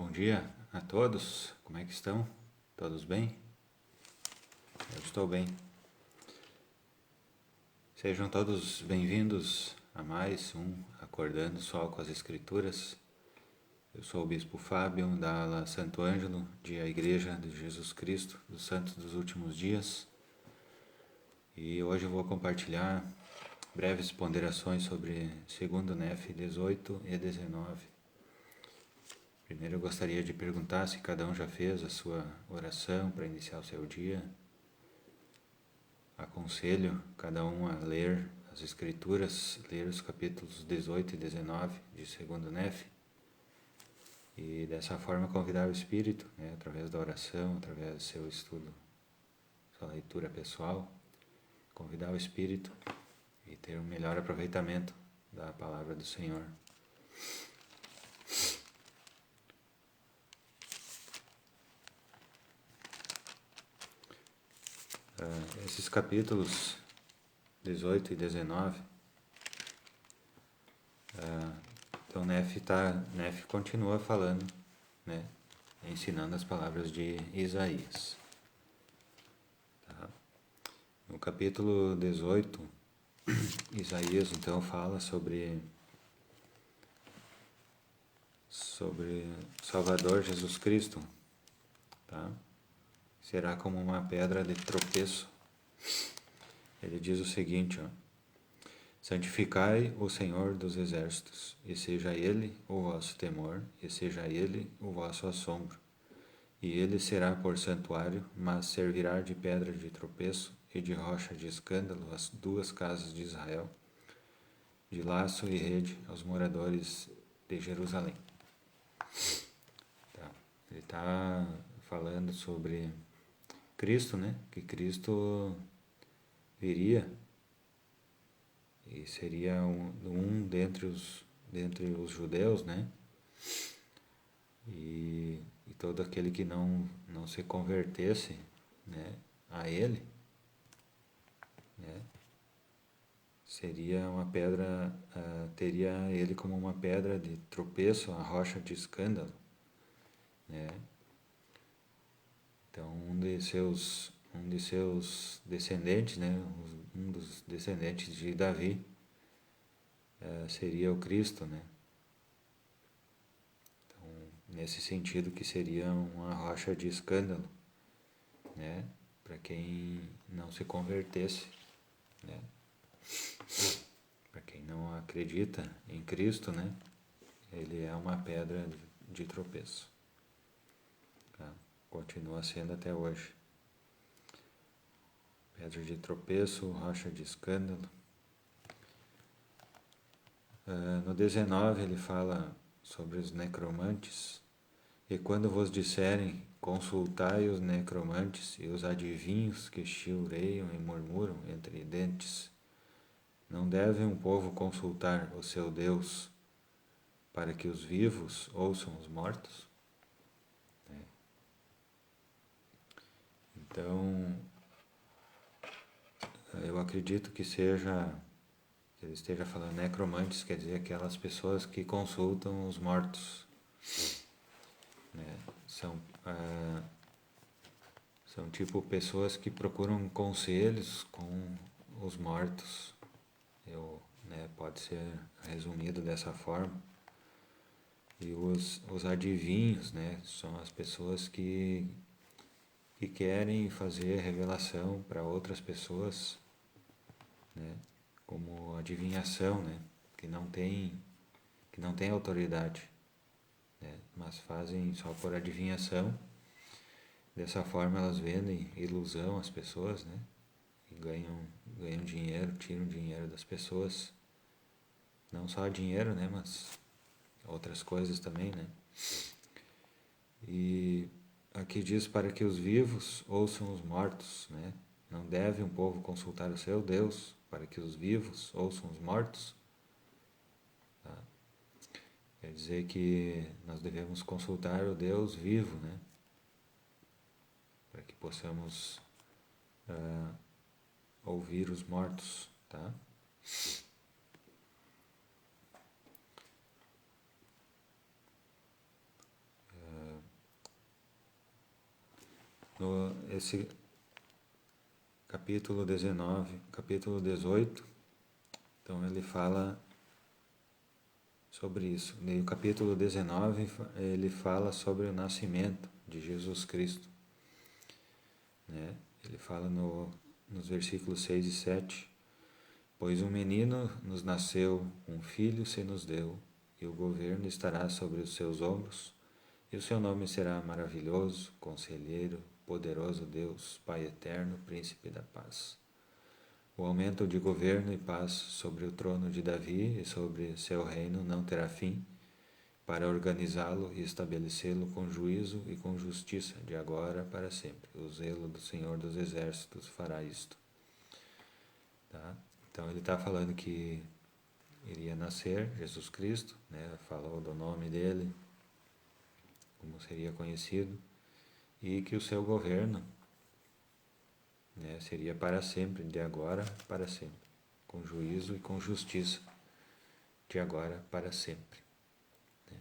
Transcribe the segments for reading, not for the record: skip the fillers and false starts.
Bom dia a todos, como é que estão? Todos bem? Eu estou bem. Sejam todos bem-vindos a mais um Acordando Sol com as Escrituras. Eu sou o Bispo Fábio, da ala Santo Ângelo, de A Igreja de Jesus Cristo, dos Santos dos Últimos Dias. E hoje eu vou compartilhar breves ponderações sobre 2º Nef 18 e 19. Primeiro eu gostaria de perguntar se cada um já fez a sua oração para iniciar o seu dia. Aconselho cada um a ler as Escrituras, ler os capítulos 18 e 19 de 2º Nef, e dessa forma convidar o Espírito, através da oração, através do seu estudo, sua leitura pessoal, convidar o Espírito e ter um melhor aproveitamento da Palavra do Senhor. Esses capítulos 18 e 19, então Nef continua falando, ensinando as palavras de Isaías. Tá? No capítulo 18, Isaías então fala sobre Salvador Jesus Cristo, tá? Será como uma pedra de tropeço. Ele diz o seguinte, santificai o Senhor dos Exércitos, e seja Ele o vosso temor, e seja Ele o vosso assombro. E Ele será por santuário, mas servirá de pedra de tropeço e de rocha de escândalo às duas casas de Israel, de laço e rede aos moradores de Jerusalém. Tá. Ele está falando sobre Cristo, que Cristo viria e seria um dentre os judeus, e todo aquele que não se convertesse, a ele, seria uma pedra, teria ele como uma pedra de tropeço, uma rocha de escândalo, Então um de seus descendentes, um dos descendentes de Davi, seria o Cristo, Então, nesse sentido que seria uma rocha de escândalo, para quem não se convertesse, Para quem não acredita em Cristo, ele é uma pedra de tropeço. Tá? Continua sendo até hoje. Pedra de tropeço, rocha de escândalo. No 19 ele fala sobre os necromantes. E quando vos disserem, consultai os necromantes e os adivinhos que chilreiam e murmuram entre dentes, não deve um povo consultar o seu Deus para que os vivos ouçam os mortos? Então, eu acredito que ele esteja falando necromantes, quer dizer aquelas pessoas que consultam os mortos. São tipo pessoas que procuram conselhos com os mortos. Pode ser resumido dessa forma. E os adivinhos, são as pessoas que querem fazer revelação para outras pessoas, como adivinhação, que não tem autoridade, mas fazem só por adivinhação. Dessa forma elas vendem ilusão às pessoas, e ganham dinheiro, tiram dinheiro das pessoas. Não só dinheiro, mas outras coisas também, E aqui diz para que os vivos ouçam os mortos, Não deve um povo consultar o seu Deus para que os vivos ouçam os mortos? Tá? Quer dizer que nós devemos consultar o Deus vivo, para que possamos ouvir os mortos, tá? esse capítulo 19, capítulo 18, então ele fala sobre isso. E o capítulo 19, ele fala sobre o nascimento de Jesus Cristo, né? Ele fala nos versículos 6 e 7, pois um menino nos nasceu, um filho se nos deu, e o governo estará sobre os seus ombros, e o seu nome será maravilhoso, conselheiro, poderoso Deus, Pai eterno, príncipe da paz. O aumento de governo e paz sobre o trono de Davi e sobre seu reino não terá fim, para organizá-lo e estabelecê-lo com juízo e com justiça, de agora para sempre. O zelo do Senhor dos Exércitos fará isto. Tá? Então ele está falando que iria nascer Jesus Cristo, né? Falou do nome dele, como seria conhecido, e que o seu governo, né, seria para sempre, de agora para sempre, com juízo e com justiça, de agora para sempre. Né?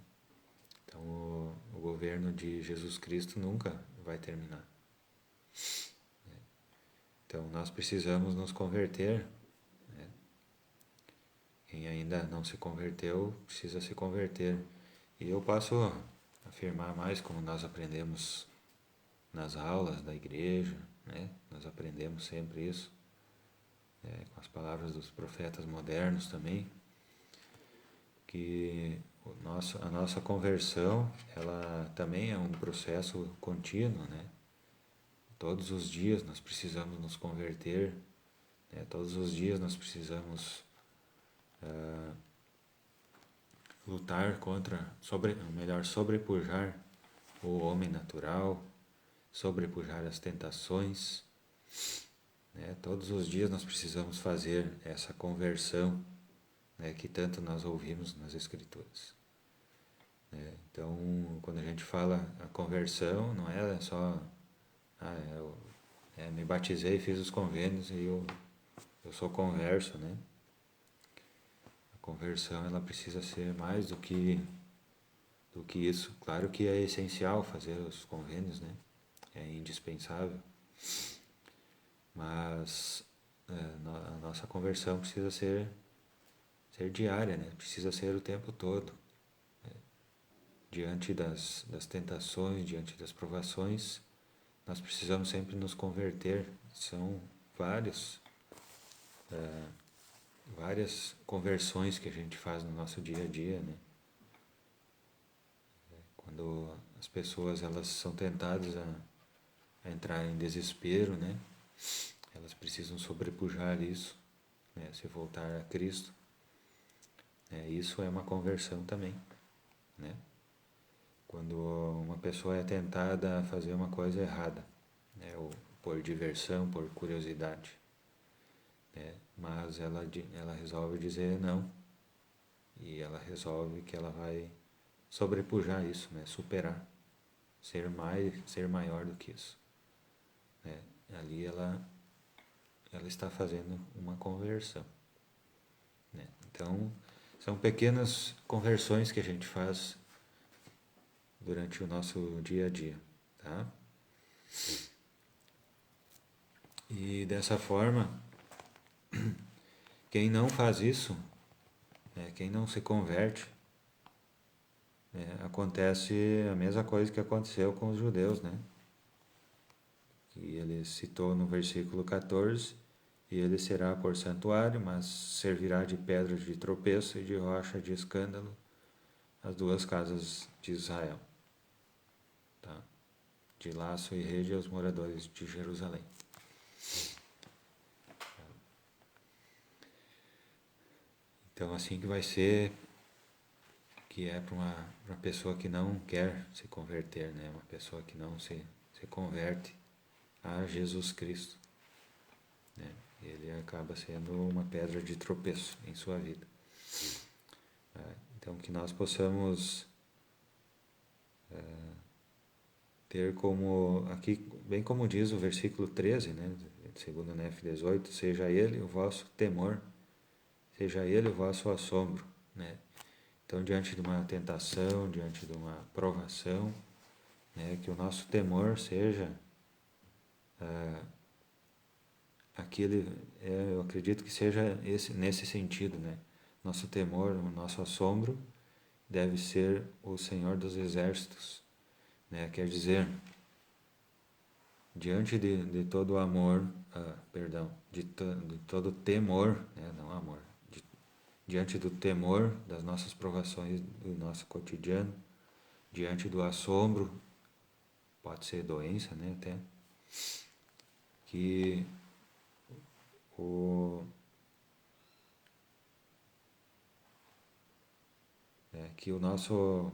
Então o governo de Jesus Cristo nunca vai terminar. Né? Então nós precisamos nos converter. Né? Quem ainda não se converteu, precisa se converter. E eu posso afirmar mais, como nós aprendemos nas aulas da igreja, né? Nós aprendemos sempre isso, com as palavras dos profetas modernos também, que a nossa conversão, ela também é um processo contínuo, né? Todos os dias nós precisamos nos converter, né? Todos os dias nós precisamos lutar contra, sobrepujar o homem natural, sobrepujar as tentações, né? Todos os dias nós precisamos fazer essa conversão, né, que tanto nós ouvimos nas Escrituras. Né? Então, quando a gente fala a conversão, não é só eu me batizei, fiz os convênios e eu sou converso, né? A conversão, ela precisa ser mais do que isso. Claro que é essencial fazer os convênios, né? É indispensável. Mas a nossa conversão precisa ser diária, né? Precisa ser o tempo todo. Né? Diante das tentações, diante das provações, nós precisamos sempre nos converter. São várias conversões que a gente faz no nosso dia a dia, né? Quando as pessoas elas são tentadas a entrar em desespero, né? Elas precisam sobrepujar isso, né? Se voltar a Cristo. Isso é uma conversão também, né? Quando uma pessoa é tentada a fazer uma coisa errada, né? Ou por diversão, por curiosidade, né? Mas ela resolve dizer não, e ela resolve que ela vai sobrepujar isso, né? Superar, ser maior do que isso, né? Ali ela está fazendo uma conversão, né? Então são pequenas conversões que a gente faz durante o nosso dia a dia, tá? E dessa forma, quem não faz isso, quem não se converte, acontece a mesma coisa que aconteceu com os judeus, né? Que ele citou no versículo 14, e ele será por santuário, mas servirá de pedra de tropeço e de rocha de escândalo as duas casas de Israel. Tá? De laço e rede aos moradores de Jerusalém. Então assim que vai ser, que é para uma pessoa que não quer se converter, né? Uma pessoa que não se converte a Jesus Cristo, né? Ele acaba sendo uma pedra de tropeço em sua vida. Então que nós possamos ter como, aqui, bem como diz o versículo 13, né? Segundo Nef 18, seja ele o vosso temor, seja ele o vosso assombro, né? Então, diante de uma tentação, diante de uma provação, né, que o nosso temor seja Aqui eu acredito que seja nesse sentido, né? Nosso temor, o nosso assombro deve ser o Senhor dos Exércitos, né? Quer dizer, diante de todo o amor, de todo temor, né? Não amor, diante do temor das nossas provações do nosso cotidiano, diante do assombro, pode ser doença, né? Até que que o nosso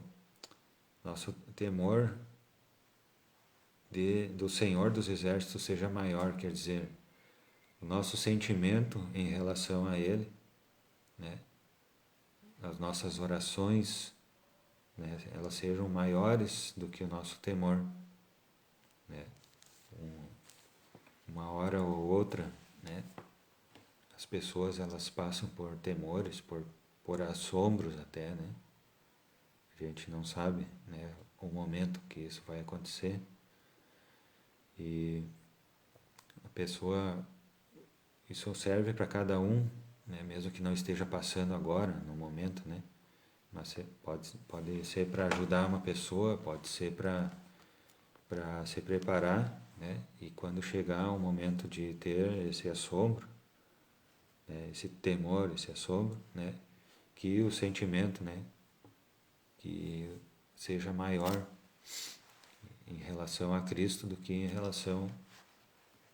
temor do Senhor dos Exércitos seja maior, quer dizer, o nosso sentimento em relação a Ele, né, as nossas orações, né, elas sejam maiores do que o nosso temor, né, uma hora ou outra, né, as pessoas elas passam por temores, por assombros até, né, a gente não sabe, né, o momento que isso vai acontecer. E a pessoa, isso serve para cada um, né? Mesmo que não esteja passando agora, no momento, né? Mas pode ser para ajudar uma pessoa, pode ser para se preparar, né? E quando chegar o momento de ter esse assombro, né? Esse temor, esse assombro, né? Que o sentimento, né? Que seja maior em relação a Cristo do que em relação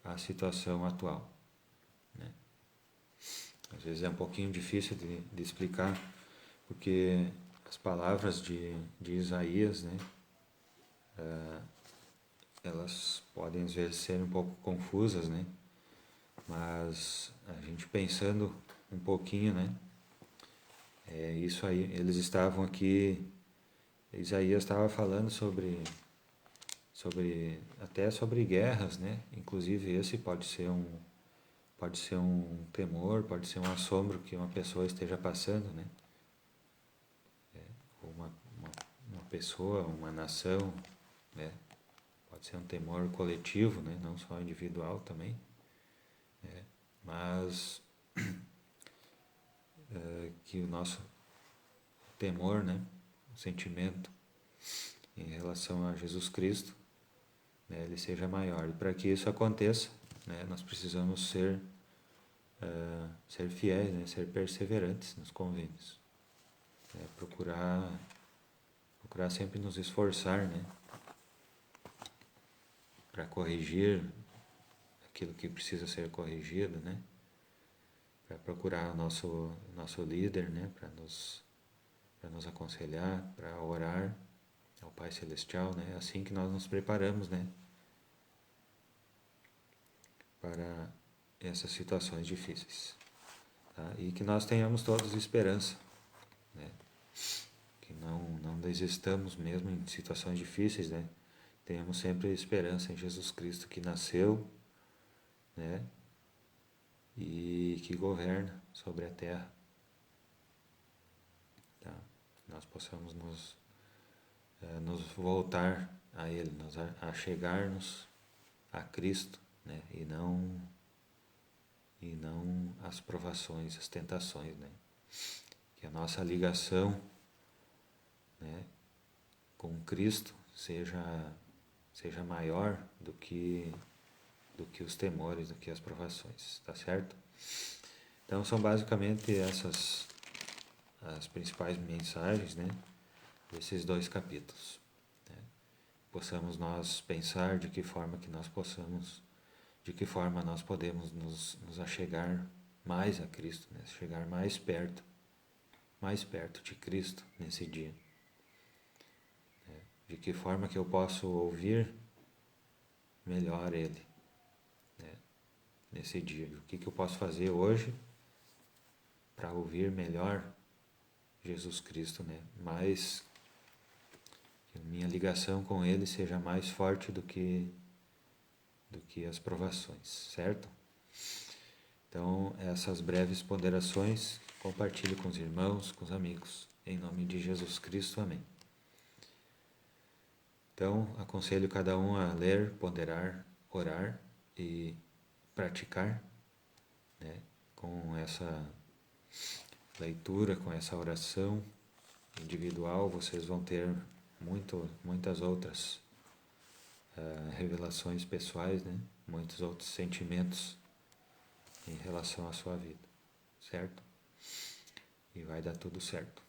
à situação atual, né? Às vezes é um pouquinho difícil de explicar, porque as palavras de Isaías, né, elas podem às vezes ser um pouco confusas, né, mas a gente pensando um pouquinho, né, isso aí, eles estavam aqui, Isaías estava falando até sobre guerras, né, inclusive esse pode ser um temor, pode ser um assombro que uma pessoa esteja passando, né, uma pessoa, uma nação, né? Pode ser um temor coletivo, né? Não só individual também, né? Mas que o nosso temor, né? O sentimento em relação a Jesus Cristo, né? Ele seja maior. E para que isso aconteça, né? Nós precisamos ser fiéis, né? Ser perseverantes nos convênios, né? Procurar sempre nos esforçar, né? Para corrigir aquilo que precisa ser corrigido, né? Para procurar o nosso líder, né? Para nos aconselhar, para orar ao Pai Celestial, né? É assim que nós nos preparamos, né? Para essas situações difíceis, tá? E que nós tenhamos todos esperança, né? Que não desistamos mesmo em situações difíceis, né? Tenhamos sempre esperança em Jesus Cristo que nasceu, né? E que governa sobre a terra, tá? Que nós possamos nos voltar a Ele, a chegar-nos a Cristo, né? E não as provações, as tentações, né? Que a nossa ligação, né, com Cristo seja maior do que os temores, do que as provações, tá certo? Então são basicamente essas as principais mensagens, né, desses 2 capítulos, né? Possamos nós pensar de que forma nós podemos nos achegar mais a Cristo, né? Chegar mais perto de Cristo nesse dia. De que forma que eu posso ouvir melhor Ele, né? Nesse dia. O que eu posso fazer hoje para ouvir melhor Jesus Cristo, né? Mais que a minha ligação com Ele seja mais forte do que as provações, certo? Então, essas breves ponderações, compartilhe com os irmãos, com os amigos, em nome de Jesus Cristo, amém. Então, aconselho cada um a ler, ponderar, orar e praticar, né, com essa leitura, com essa oração individual, vocês vão ter muitas outras revelações pessoais, né, muitos outros sentimentos em relação à sua vida, certo? E vai dar tudo certo.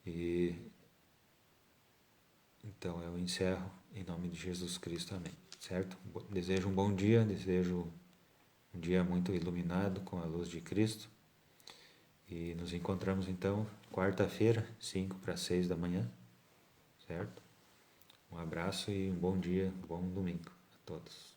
E então eu encerro em nome de Jesus Cristo, amém, certo? Desejo um bom dia, desejo um dia muito iluminado com a luz de Cristo. E nos encontramos então quarta-feira, 5 para 6 da manhã, certo? Um abraço e um bom dia, um bom domingo a todos.